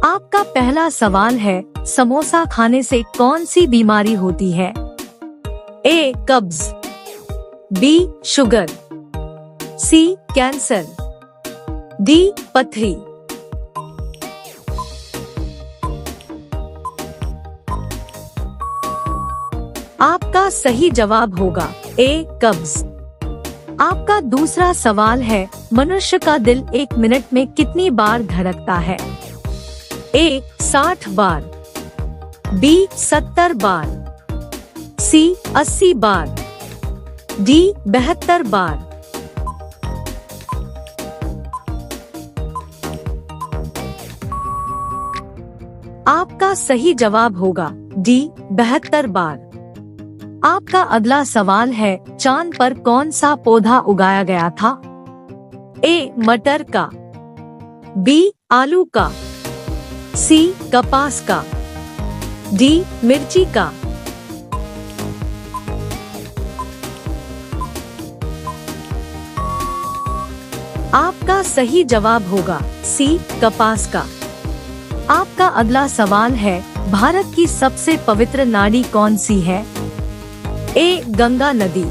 आपका पहला सवाल है, समोसा खाने से कौन सी बीमारी होती है? ए. कब्ज, B. Sugar, C. Cancer, D. पथरी। आपका सही जवाब होगा ए. कब्ज। आपका दूसरा सवाल है, मनुष्य का दिल एक मिनट में कितनी बार धड़कता है? ए. 60 बार, बी. 70 बार, सी. 80 बार, डी. 72 बार। आपका सही जवाब होगा डी. 72 बार। आपका अगला सवाल है, चांद पर कौन सा पौधा उगाया गया था? ए. मटर का, बी. आलू का, सी. कपास का, डी. मिर्ची का। आपका सही जवाब होगा सी. कपास का। आपका अगला सवाल है, भारत की सबसे पवित्र नदी कौन सी है? ए. गंगा नदी,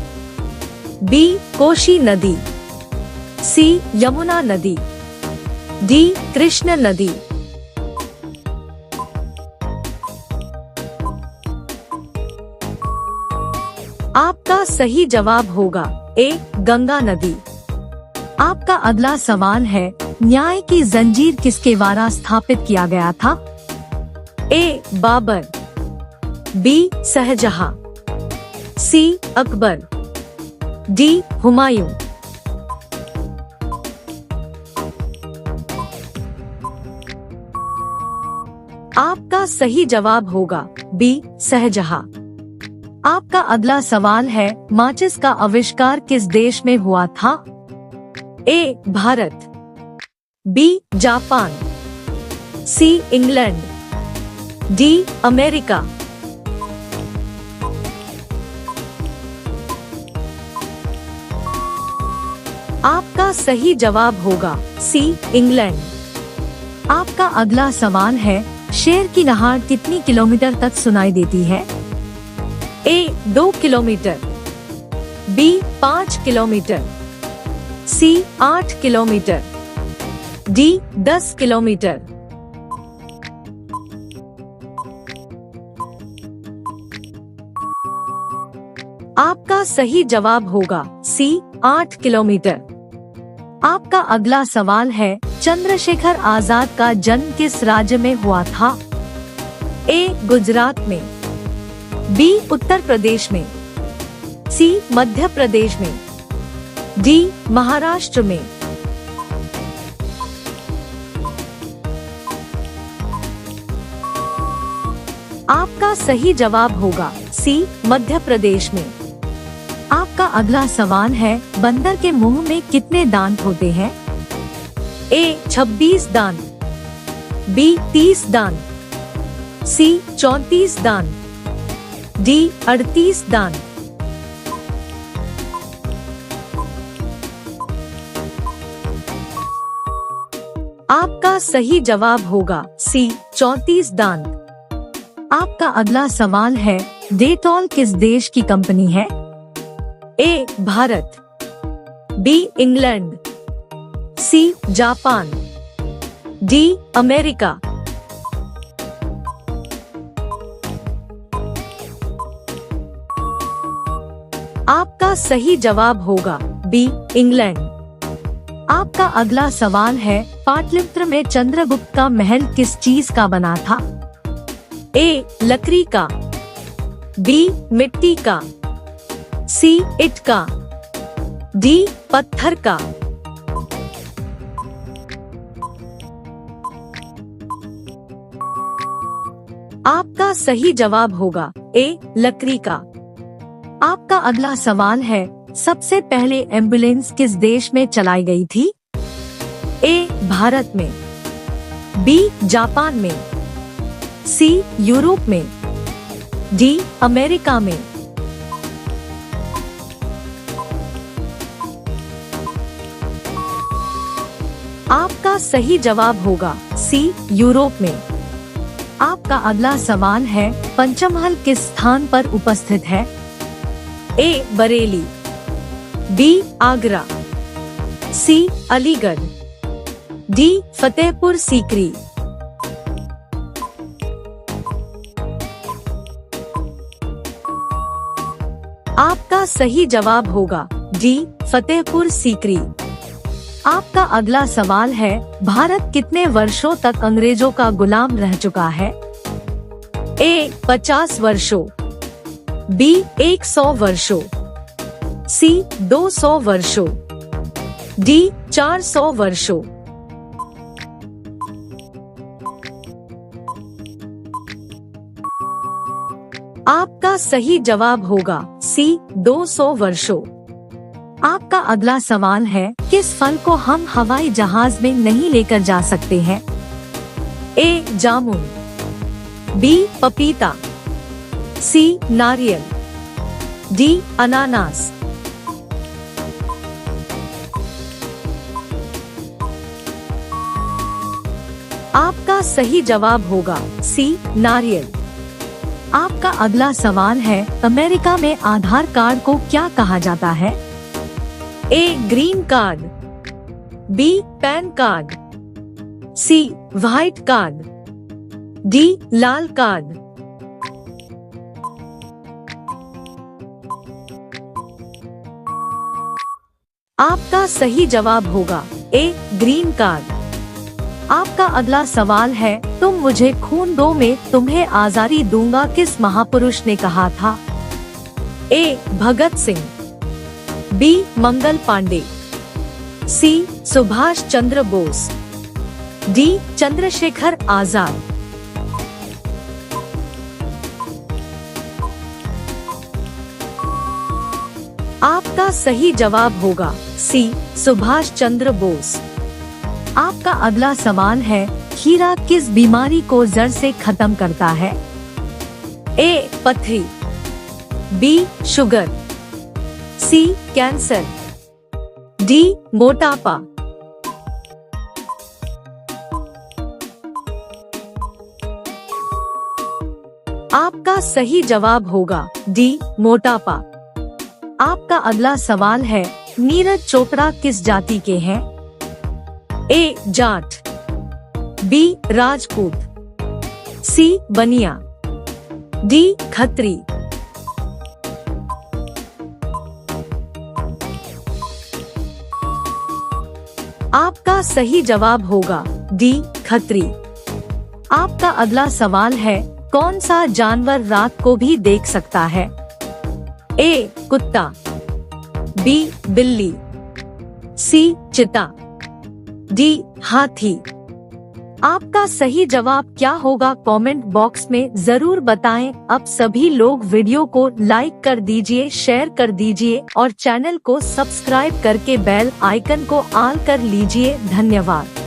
बी. कोशी नदी, सी. यमुना नदी, डी. कृष्ण नदी। आपका सही जवाब होगा ए. गंगा नदी। आपका अगला सवाल है, न्याय की जंजीर किसके द्वारा स्थापित किया गया था? ए. बाबर, बी. शाहजहां, सी. अकबर, डी. हुमायूं। आपका सही जवाब होगा बी. शाहजहां। आपका अगला सवाल है, माचिस का आविष्कार किस देश में हुआ था? A. Bharat, B. Japan, C. England, D. America. आपका सही जवाब होगा सी. इंग्लैंड। आपका अगला सवाल है, शेर की दहाड़ कितनी किलोमीटर तक सुनाई देती है? ए. 2 किलोमीटर, बी. 5 किलोमीटर, सी. 8 किलोमीटर, डी. 10 किलोमीटर। आपका सही जवाब होगा सी. 8 किलोमीटर। आपका अगला सवाल है, चंद्रशेखर आजाद का जन्म किस राज्य में हुआ था? ए. गुजरात में, बी. उत्तर प्रदेश में, सी. मध्य प्रदेश में, डी. महाराष्ट्र में। आपका सही जवाब होगा सी. मध्य प्रदेश में। आपका अगला सवाल है, बंदर के मुंह में कितने दांत होते हैं? ए. 26 दांत, बी. 30 दांत, सी. 34 दांत, डी. 38 दांत। आपका सही जवाब होगा सी. 34 दांत। आपका अगला सवाल है, डेटॉल किस देश की कंपनी है? A. Bharat, B. England, C. Japan, D. America. आपका सही जवाब होगा बी. इंग्लैंड। आपका अगला सवाल है, पाटलिपुत्र में चंद्रगुप्त का महल किस चीज का बना था? ए. लकड़ी का, बी. मिट्टी का, सी. ईंट का, डी. पत्थर का। आपका सही जवाब होगा ए. लकड़ी का। आपका अगला सवाल है, सबसे पहले एम्बुलेंस किस देश में चलाई गई थी? ए. भारत में, बी. जापान में, सी. यूरोप में, डी. अमेरिका में। आपका आपका सही जवाब होगा सी, यूरोप में। आपका अगला सवाल है, पंचमहल किस स्थान पर उपस्थित है? ए, बरेली, बी, आगरा, सी, अलीगढ़, डी, फतेहपुर सीकरी। आपका सही जवाब होगा डी, फतेहपुर सीकरी। आपका अगला सवाल है, भारत कितने वर्षों तक अंग्रेजों का गुलाम रह चुका है? ए, 50 वर्षों, बी, 100 वर्षों, सी, 200 वर्षों, डी, 400 वर्षों। आपका सही जवाब होगा सी, 200 वर्षों। आपका अगला सवाल है, किस फल को हम हवाई जहाज में नहीं लेकर जा सकते हैं? ए, जामुन, बी, पपीता, सी, नारियल, डी, अनानास। आपका सही जवाब होगा सी, नारियल। आपका अगला सवाल है, अमेरिका में आधार कार्ड को क्या कहा जाता है? A, green card, B, PAN card, C, white card, D, लाल कार्ड। आपका सही जवाब होगा ए, ग्रीन कार्ड। आपका अगला सवाल है, तुम मुझे खून दो में तुम्हें आजादी दूंगा किस महापुरुष ने कहा था? ए, भगत सिंह, बी, मंगल पांडे, सी, सुभाष चंद्र बोस, डी, चंद्रशेखर आजाद। आपका सही जवाब होगा सी, सुभाष चंद्र बोस। आपका अगला सवाल है, खीरा किस बीमारी को जड़ से खत्म करता है? ए, पथरी, B, sugar, C, cancer, D, मोटापा। आपका सही जवाब होगा डी, मोटापा। आपका अगला सवाल है, नीरज चोपड़ा किस जाति के हैं? ए, जाट, बी, राजपूत, सी, बनिया, डी, खत्री। आपका सही जवाब होगा डी, खत्री। आपका अगला सवाल है, कौन सा जानवर रात को भी देख सकता है? ए, कुत्ता, बी, बिल्ली, सी, चीता, डी, हाथी। आपका सही जवाब क्या होगा कमेंट बॉक्स में जरूर बताएं। अब सभी लोग वीडियो को लाइक कर दीजिए, शेयर कर दीजिए और चैनल को सब्सक्राइब करके बेल आइकन को ऑल कर लीजिए। धन्यवाद।